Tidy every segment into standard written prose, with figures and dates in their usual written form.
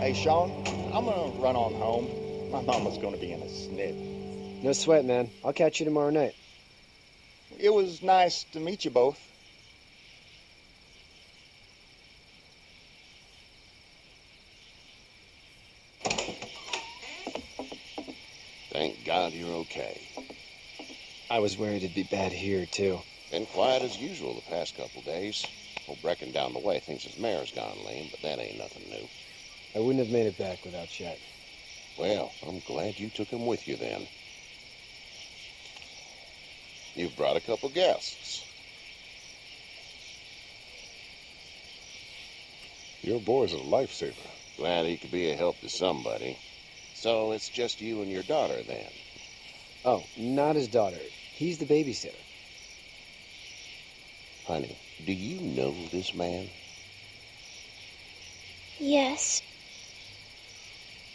Hey, Sean, I'm gonna run on home. My mama's gonna be in a snit. No sweat, man. I'll catch you tomorrow night. It was nice to meet you both. Thank God you're okay. I was worried it'd be bad here, too. Been quiet as usual the past couple days. Old Brecken down the way thinks his mare's gone lame, but that ain't nothing new. I wouldn't have made it back without Chet. Well, I'm glad you took him with you then. You've brought a couple guests. Your boy's a lifesaver. Glad he could be a help to somebody. So it's just you and your daughter then? Oh, not his daughter. He's the babysitter. Honey, do you know this man? Yes.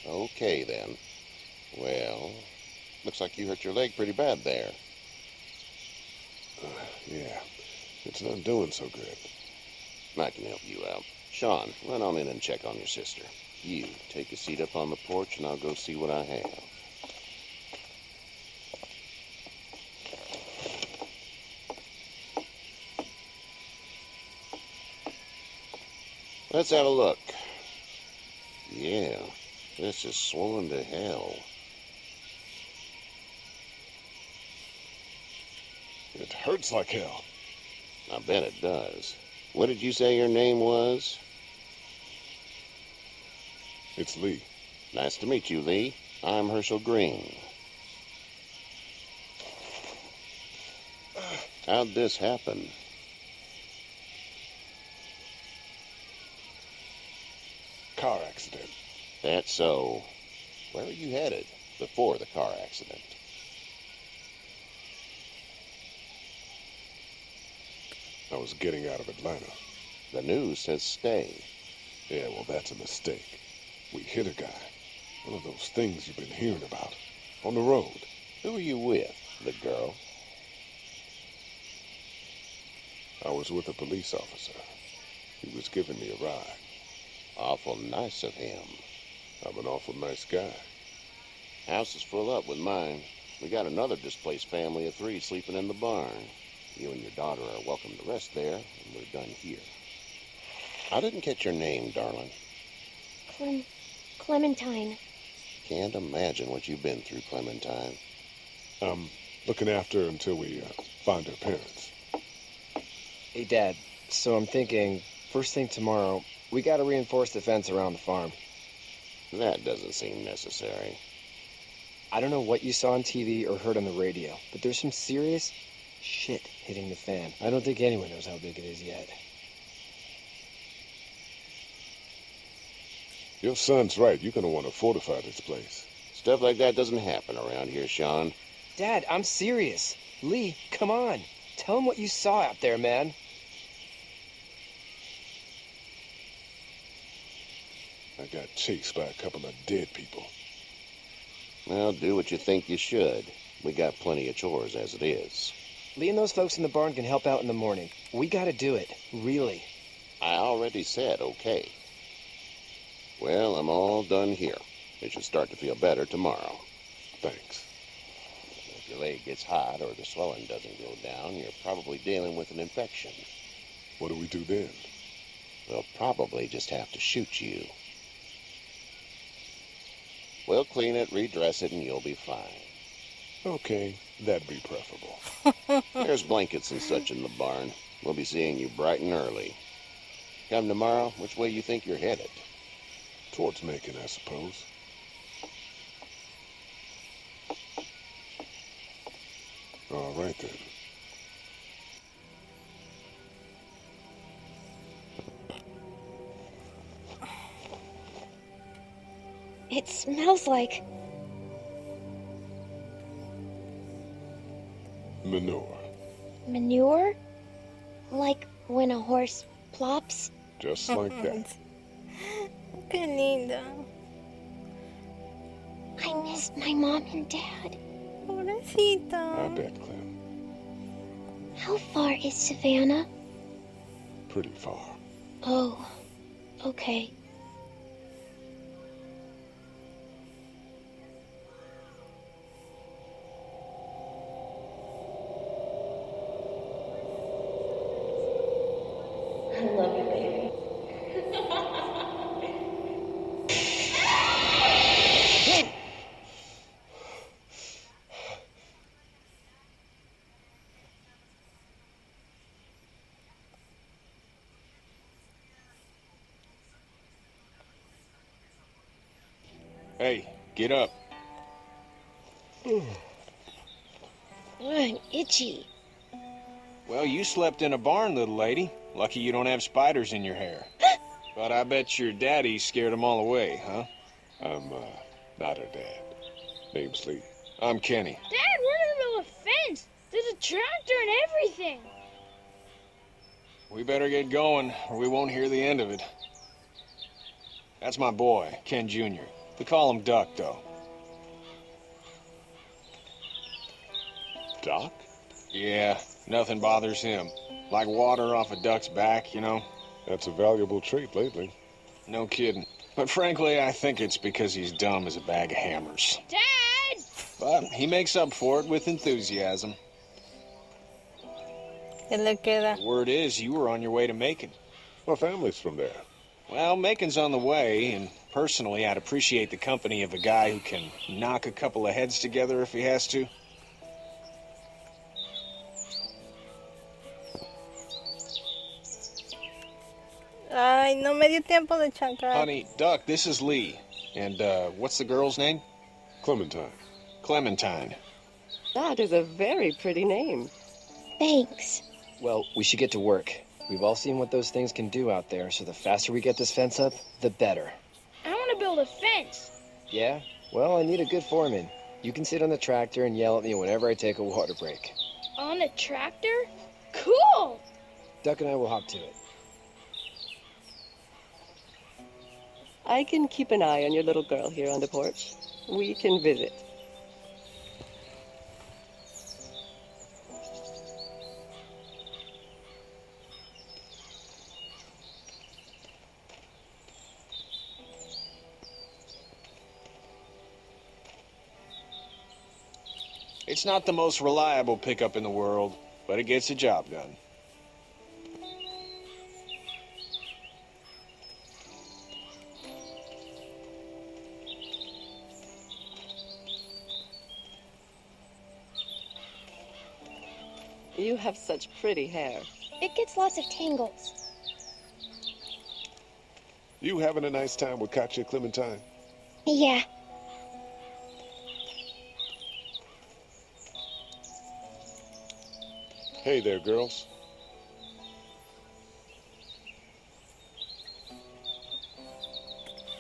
Okay, then. Well, looks like you hurt your leg pretty bad there. Yeah, it's not doing so good. I can help you out. Sean, run on in and check on your sister. You, take a seat up on the porch and I'll go see what I have. Let's have a look. Yeah, this is swollen to hell. It hurts like hell. I bet it does. What did you say your name was? It's Lee. Nice to meet you, Lee. I'm Herschel Green. How'd this happen? Car accident. That's so. Where were you headed before the car accident? I was getting out of Atlanta. The news says stay. Yeah, well, that's a mistake. We hit a guy. One of those things you've been hearing about. On the road. Who were you with? The girl? I was with a police officer. He was giving me a ride. Awful nice of him. I'm an awful nice guy. House is full up with mine. We got another displaced family of 3 sleeping in the barn. You and your daughter are welcome to rest there, and we're done here. I didn't catch your name, darling. Clementine. Can't imagine what you've been through, Clementine. I'm looking after her until we find her parents. Hey, Dad, so I'm thinking, first thing tomorrow, we gotta reinforce the fence around the farm. That doesn't seem necessary. I don't know what you saw on TV or heard on the radio, but there's some serious shit hitting the fan. I don't think anyone knows how big it is yet. Your son's right. You're gonna want to fortify this place. Stuff like that doesn't happen around here, Sean. Dad, I'm serious. Lee, come on. Tell him what you saw out there, man. I got chased by a couple of dead people. Well, do what you think you should. We got plenty of chores as it is. Lee and those folks in the barn can help out in the morning. We gotta do it. Really. I already said okay. Well, I'm all done here. You should start to feel better tomorrow. Thanks. If your leg gets hot or the swelling doesn't go down, you're probably dealing with an infection. What do we do then? We'll probably just have to shoot you. We'll clean it, redress it, and you'll be fine. Okay, that'd be preferable. There's blankets and such in the barn. We'll be seeing you bright and early. Come tomorrow, which way you think you're headed? Towards Macon, I suppose. All right, then. It smells like... Manure. manure? Like when a horse plops? Just like that. Qué lindo. I miss my mom and dad. Pobrecito. I bet, Clem. How far is Savannah? Pretty far. Oh, okay. Hey, get up. I'm itchy. Well, you slept in a barn, little lady. Lucky you don't have spiders in your hair. But I bet your daddy scared them all away, huh? I'm, not her dad. Name's Lee. I'm Kenny. Dad, we're in the middle of a fence. There's a tractor and everything. We better get going, or we won't hear the end of it. That's my boy, Ken Jr. We call him Duck, though. Doc? Yeah, nothing bothers him. Like water off a duck's back, you know? That's a valuable trait lately. No kidding. But frankly, I think it's because he's dumb as a bag of hammers. Dad! But he makes up for it with enthusiasm. ¿Qué le queda? The word is, you were on your way to Macon. My family's from there. Well, Macon's on the way, and personally, I'd appreciate the company of a guy who can knock a couple of heads together if he has to. Ay, no me dio tiempo de chancar. Honey, Duck, this is Lee. And, what's the girl's name? Clementine. Clementine. That is a very pretty name. Thanks. Well, we should get to work. We've all seen what those things can do out there, so the faster we get this fence up, the better. I want to build a fence. Yeah? Well, I need a good foreman. You can sit on the tractor and yell at me whenever I take a water break. On a tractor? Cool! Duck and I will hop to it. I can keep an eye on your little girl here on the porch. We can visit. It's not the most reliable pickup in the world, but it gets the job done. You have such pretty hair. It gets lots of tangles. You having a nice time with Katya, Clementine? Yeah. Hey there, girls.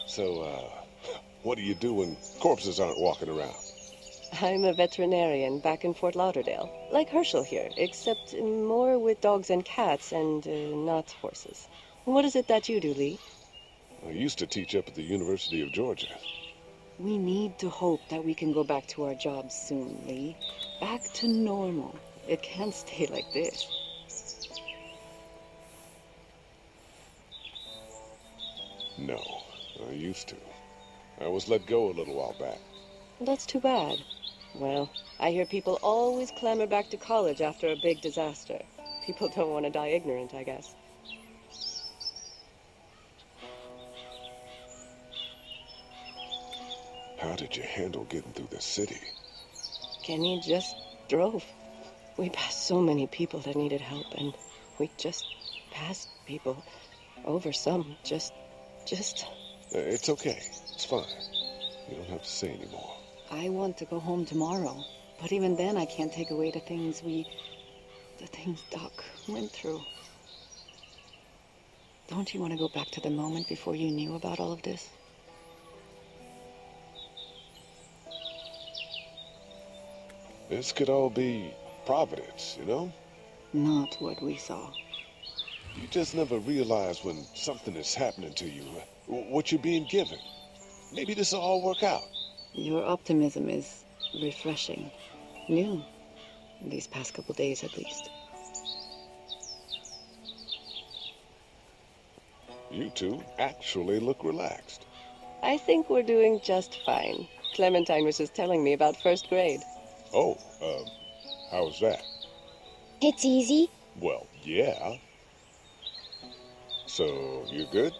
So, what do you do when corpses aren't walking around? I'm a veterinarian back in Fort Lauderdale, like Herschel here, except more with dogs and cats and not horses. What is it that you do, Lee? I used to teach up at the University of Georgia. We need to hope that we can go back to our jobs soon, Lee. Back to normal. It can't stay like this. No, I used to. I was let go a little while back. That's too bad. Well, I hear people always clamor back to college after a big disaster. People don't want to die ignorant, I guess. How did you handle getting through the city? Kenny just drove. We passed so many people that needed help, and we just passed people over some. Just... It's okay. It's fine. You don't have to say anymore. I want to go home tomorrow. But even then, I can't take away the things Doc went through. Don't you want to go back to the moment before you knew about all of this? This could all be Providence, you know? Not what we saw. You just never realize when something is happening to you, what you're being given. Maybe this will all work out. Your optimism is refreshing. New. These past couple days, at least. You two actually look relaxed. I think we're doing just fine. Clementine was just telling me about first grade. Oh, how was that? It's easy. Well, yeah. So, you good?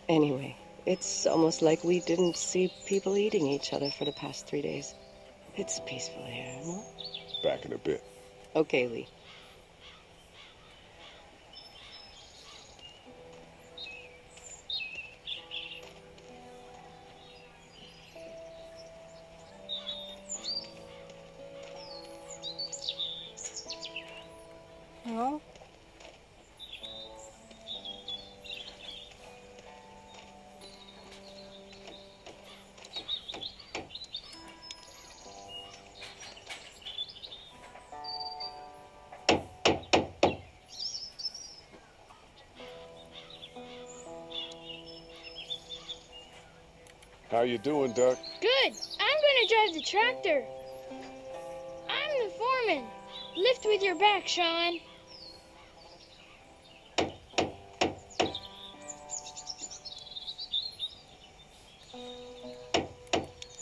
Anyway, it's almost like we didn't see people eating each other for the past 3 days. It's peaceful here, no? Back in a bit. Okay, Lee. No? How you doing, Duck? Good. I'm gonna drive the tractor. I'm the foreman. Lift with your back, Sean.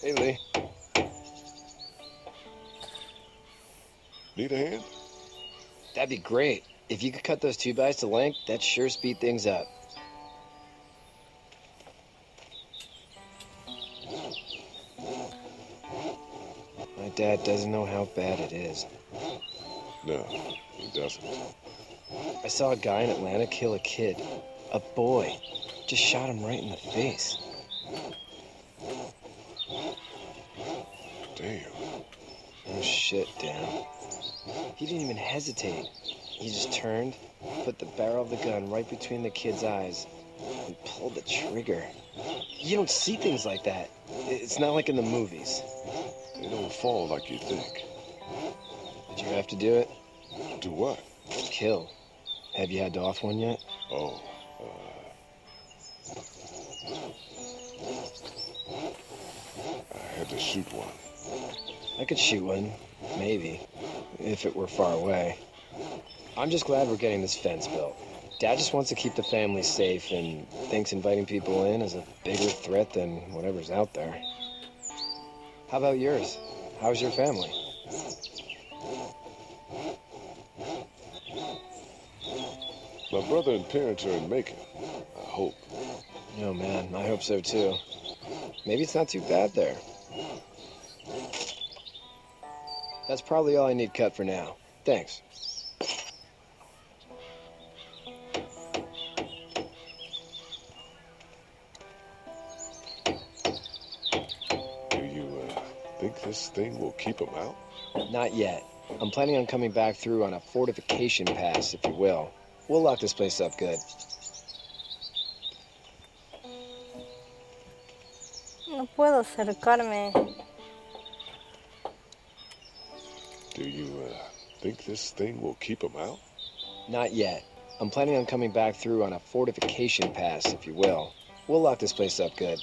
Hey, Lee. Need a hand? That'd be great. If you could cut those 2x to length, that'd sure speed things up. My dad doesn't know how bad it is. No, he doesn't. I saw a guy in Atlanta kill a kid. A boy. Just shot him right in the face. Damn. Oh shit, Dan. He didn't even hesitate. He just turned, put the barrel of the gun right between the kid's eyes, and pulled the trigger. You don't see things like that. It's not like in the movies. They don't fall like you think. Did you have to do it? Do what? Kill. Have you had to off one yet? Oh, I had to shoot one. I could shoot one, maybe, if it were far away. I'm just glad we're getting this fence built. Dad just wants to keep the family safe and thinks inviting people in is a bigger threat than whatever's out there. How about yours? How's your family? My brother and parents are in Macon, I hope. Oh man, I hope so too. Maybe it's not too bad there. That's probably all I need cut for now. Thanks. Do you, think this thing will keep them out? Not yet. I'm planning on coming back through on a fortification pass, if you will. We'll lock this place up good. No puedo acercarme. Do you, think this thing will keep them out? Not yet. I'm planning on coming back through on a fortification pass, if you will. We'll lock this place up good.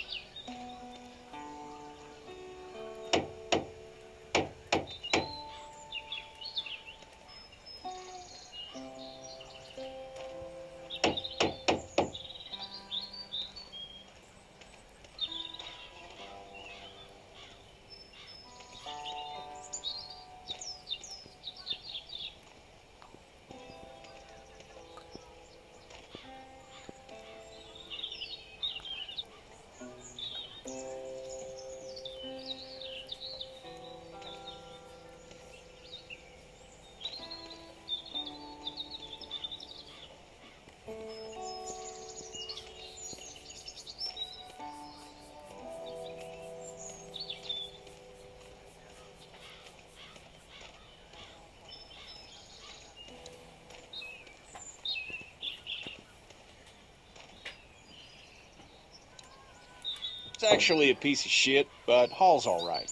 It's actually a piece of shit, but Hall's all right.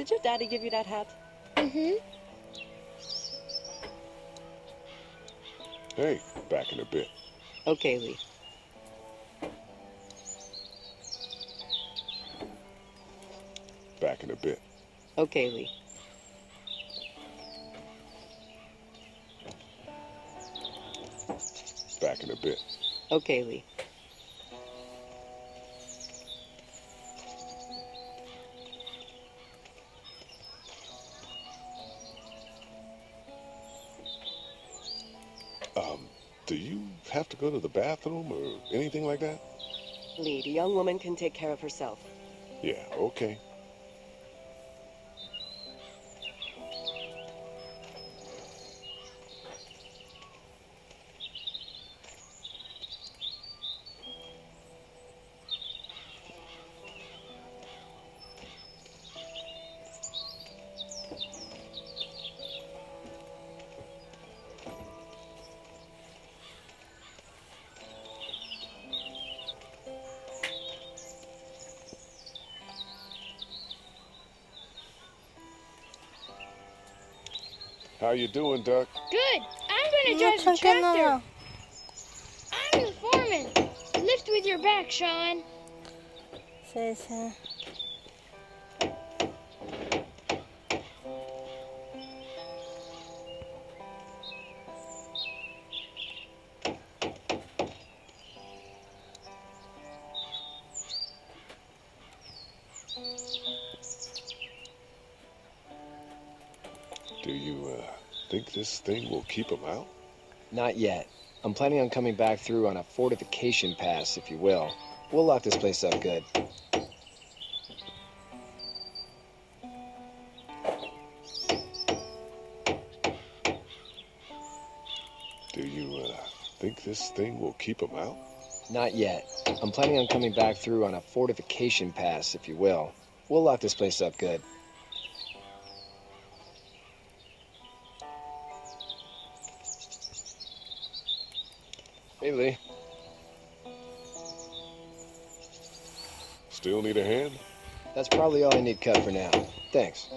Did your daddy give you that hat? Mm-hmm. Hey, back in a bit. Okay, Lee. Back in a bit. Okay, Lee. Back in a bit. Okay, Lee. Do you have to go to the bathroom or anything like that? Lee, the young woman can take care of herself. Yeah, okay. How you doing, Duck? Good. I'm gonna No, drive the Chunky, tractor. no. I'm the foreman. Lift with your back, Sean. Sí, sí. Do you, think this thing will keep them out? Not yet. I'm planning on coming back through on a fortification pass, if you will. We'll lock this place up good. Do you, think this thing will keep them out? Not yet. I'm planning on coming back through on a fortification pass, if you will. We'll lock this place up good. Hey, Lee. Still need a hand? That's probably all I need cut for now. Thanks.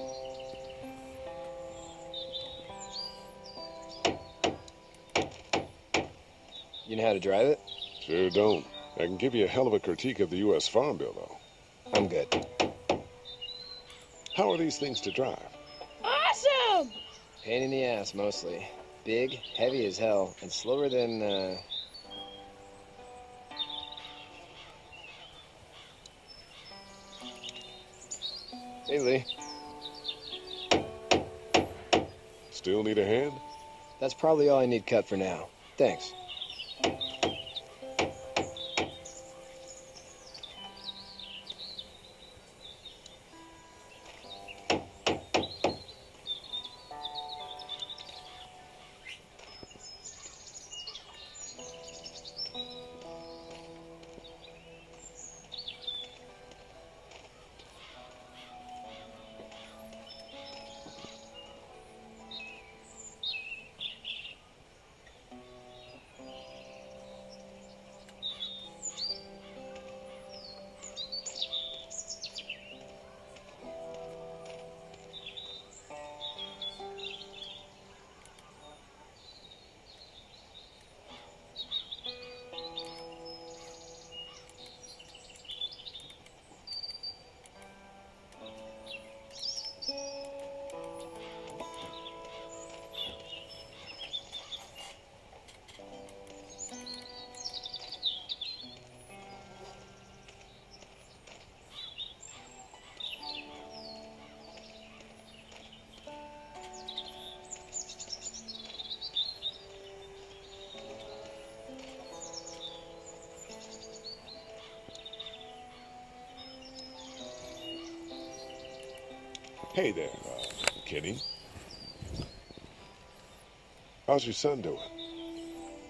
You know how to drive it? Sure don't. I can give you a hell of a critique of the U.S. Farm Bill, though. I'm good. How are these things to drive? Awesome! Pain in the ass, mostly. Big, heavy as hell, and slower than, Hey, Lee. Still need a hand? That's probably all I need cut for now. Thanks. Hey there, Kenny. How's your son doing?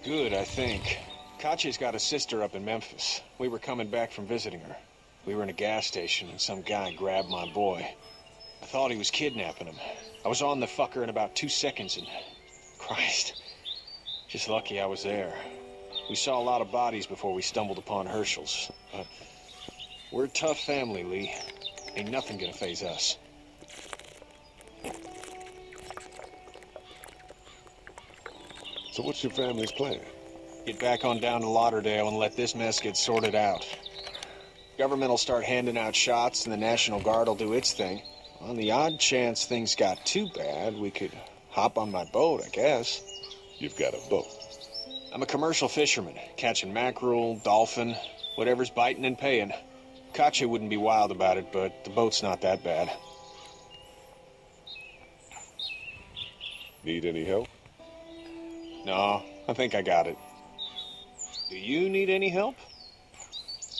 Good, I think. Katya's got a sister up in Memphis. We were coming back from visiting her. We were in a gas station and some guy grabbed my boy. I thought he was kidnapping him. I was on the fucker in about 2 seconds and... Christ. Just lucky I was there. We saw a lot of bodies before we stumbled upon Herschel's. But we're a tough family, Lee. Ain't nothing gonna faze us. So what's your family's plan? Get back on down to Lauderdale and let this mess get sorted out. Government will start handing out shots and the National Guard will do its thing. On the odd chance things got too bad, we could hop on my boat, I guess. You've got a boat. I'm a commercial fisherman, catching mackerel, dolphin, whatever's biting and paying. Katya wouldn't be wild about it, but the boat's not that bad. Need any help? No, I think I got it. Do you need any help?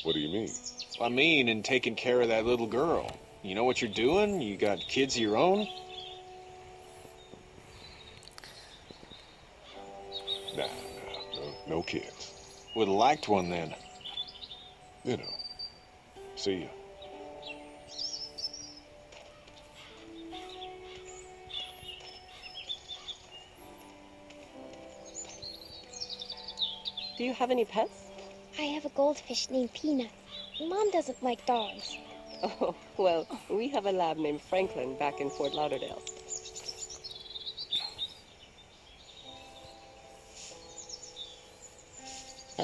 What do you mean? I mean, in taking care of that little girl. You know what you're doing? You got kids of your own? Nah, no kids. Would've liked one then. You know. See ya. Do you have any pets? I have a goldfish named Peanut. Mom doesn't like dogs. Oh, well, we have a lab named Franklin back in Fort Lauderdale.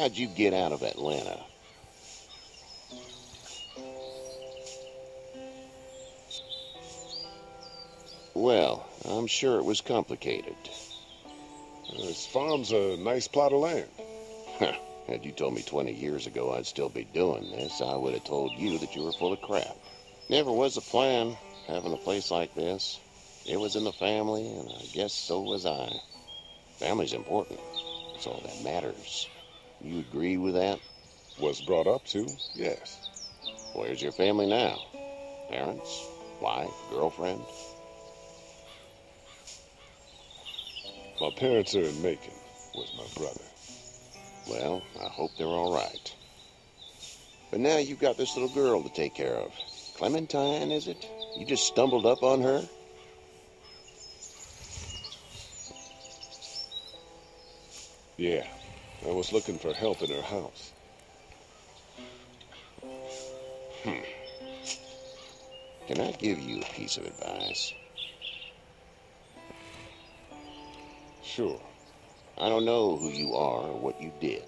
How'd you get out of Atlanta? Well, I'm sure it was complicated. This farm's a nice plot of land. Had you told me 20 years ago I'd still be doing this, I would have told you that you were full of crap. Never was a plan, having a place like this. It was in the family, and I guess so was I. Family's important. It's all that matters. You agree with that? Was brought up to, yes. Where's your family now? Parents? Wife? Girlfriend? My parents are in Macon with my brother. Well, I hope they're all right. But now you've got this little girl to take care of. Clementine, is it? You just stumbled up on her? Yeah, I was looking for help in her house. Can I give you a piece of advice? Sure. I don't know who you are or what you did.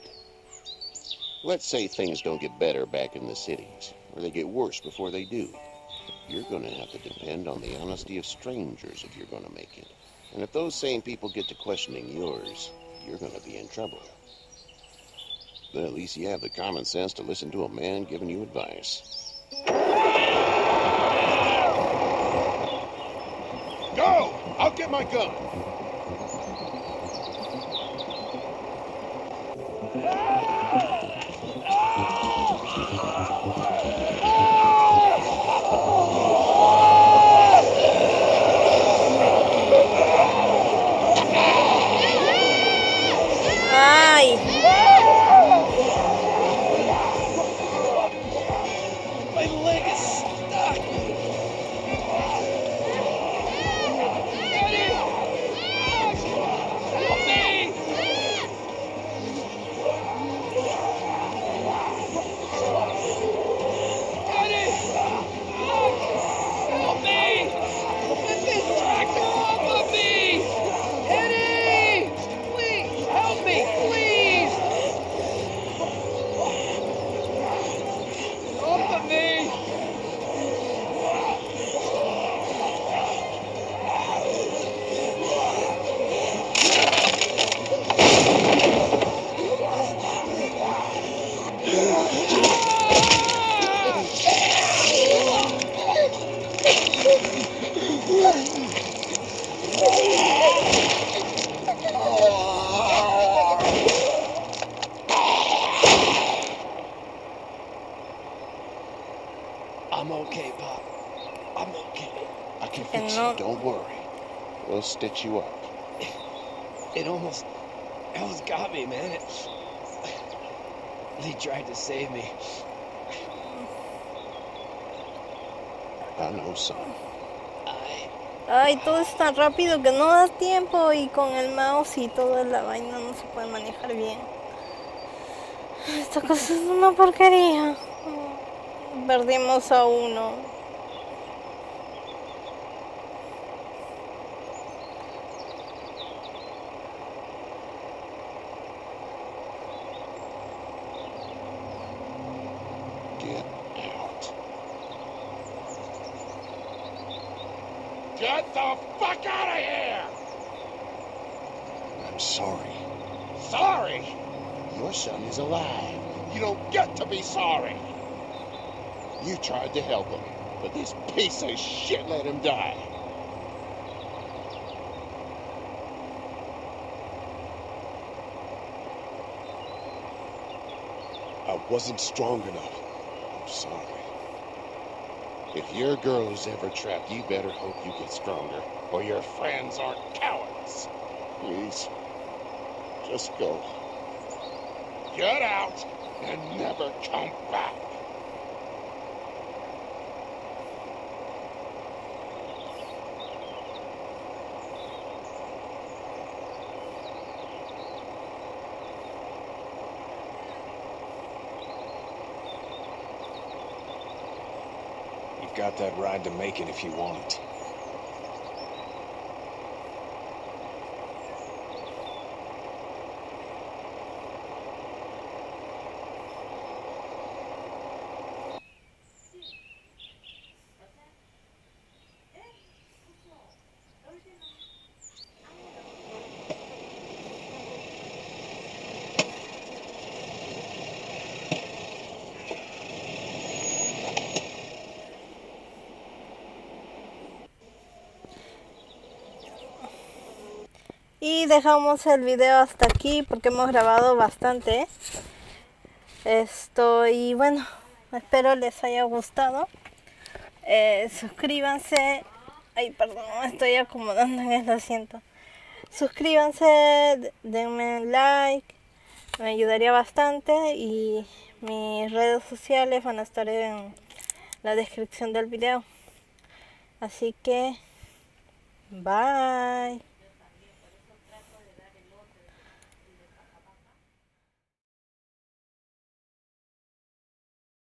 Let's say things don't get better back in the cities, or they get worse before they do. You're going to have to depend on the honesty of strangers if you're going to make it. And if those same people get to questioning yours, you're going to be in trouble. But at least you have the common sense to listen to a man giving you advice. Go! I'll get my gun! ¡Ay! My leg is stuck. I'm okay, Pop. I'm okay. I can fix you, don't worry. We'll stitch you up. It almost got me, man. He tried to save me. I know, son. Ay, todo es tan rápido que no da tiempo y con el mouse y toda la vaina no se puede manejar bien. Esta cosa es una porquería. Perdimos a uno. Get out. Get the fuck out of here! I'm sorry. Sorry? Your son is alive. You don't get to be sorry. You tried to help him, but this piece of shit let him die. I wasn't strong enough. I'm sorry. If your girl is ever trapped, you better hope you get stronger, or your friends aren't cowards. Please, just go. Get out and never come back. You've got that ride to Macon if you want it. Y dejamos el video hasta aquí porque hemos grabado bastante. Y bueno, espero les haya gustado. Suscríbanse. Ay, perdón, me estoy acomodando en el asiento. Suscríbanse, denme like, me ayudaría bastante. Y mis redes sociales van a estar en la descripción del video. Así que, bye.